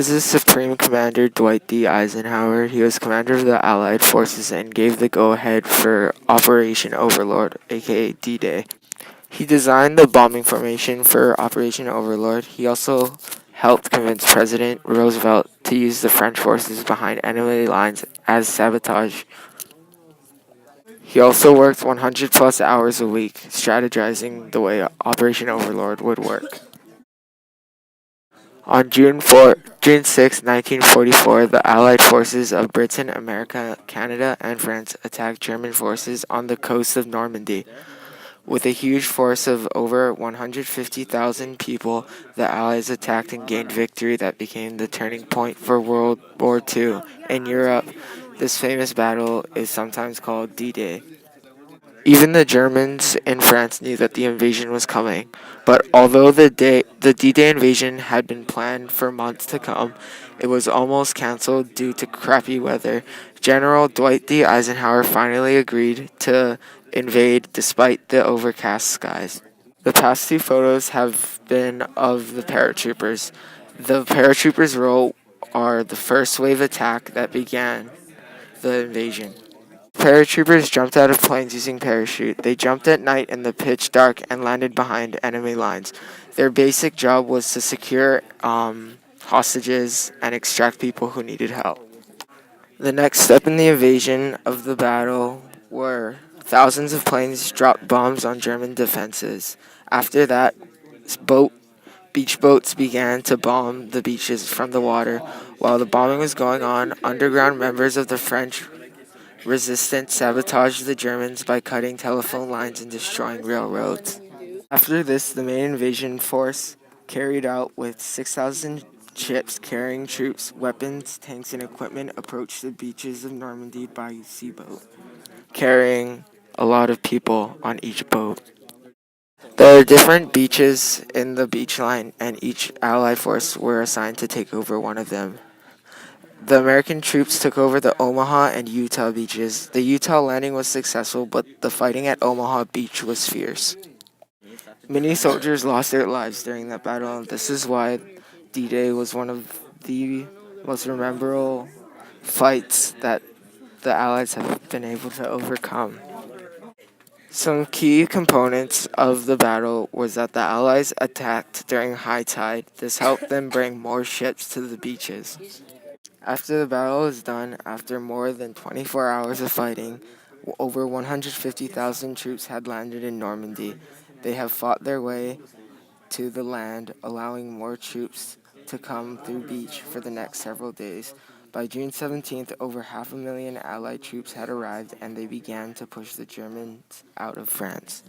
As the Supreme Commander Dwight D. Eisenhower, he was commander of the Allied forces and gave the go-ahead for Operation Overlord, aka D-Day. He designed the bombing formation for Operation Overlord. He also helped convince President Roosevelt to use the French forces behind enemy lines as sabotage. He also worked 100 plus hours a week, strategizing the way Operation Overlord would work. On June 6, 1944, the Allied forces of Britain, America, Canada, and France attacked German forces on the coast of Normandy. With a huge force of over 150,000 people, the Allies attacked and gained victory that became the turning point for World War II. In Europe, this famous battle is sometimes called D-Day. Even the Germans in France knew that the invasion was coming, but although the D-Day invasion had been planned for months to come, it was almost cancelled due to crappy weather. General Dwight D. Eisenhower finally agreed to invade despite the overcast skies. The past two photos have been of the paratroopers. The paratroopers' role are the first wave attack that began the invasion. Paratroopers jumped out of planes using parachute. They jumped at night in the pitch dark and landed behind enemy lines. Their basic job was to secure hostages and extract people who needed help. The next step in the invasion of the battle were thousands of planes dropped bombs on German defenses. After that, boat beach boats began to bomb the beaches from the water. While the bombing was going on, underground members of the French resistance sabotaged the Germans by cutting telephone lines and destroying railroads. After this, the main invasion force carried out with 6,000 ships carrying troops, weapons, tanks, and equipment approached the beaches of Normandy by seaboat, carrying a lot of people on each boat. There are different beaches in the beach line, and each Allied force were assigned to take over one of them. The American troops took over the Omaha and Utah beaches. The Utah landing was successful, but the fighting at Omaha Beach was fierce. Many soldiers lost their lives during that battle, and this is why D-Day was one of the most memorable fights that the Allies have been able to overcome. Some key components of the battle was that the Allies attacked during high tide. This helped them bring more ships to the beaches. After the battle was done, after more than 24 hours of fighting, over 150,000 troops had landed in Normandy. They have fought their way to the land, allowing more troops to come through beach for the next several days. By June 17th, over 500,000 Allied troops had arrived, and they began to push the Germans out of France.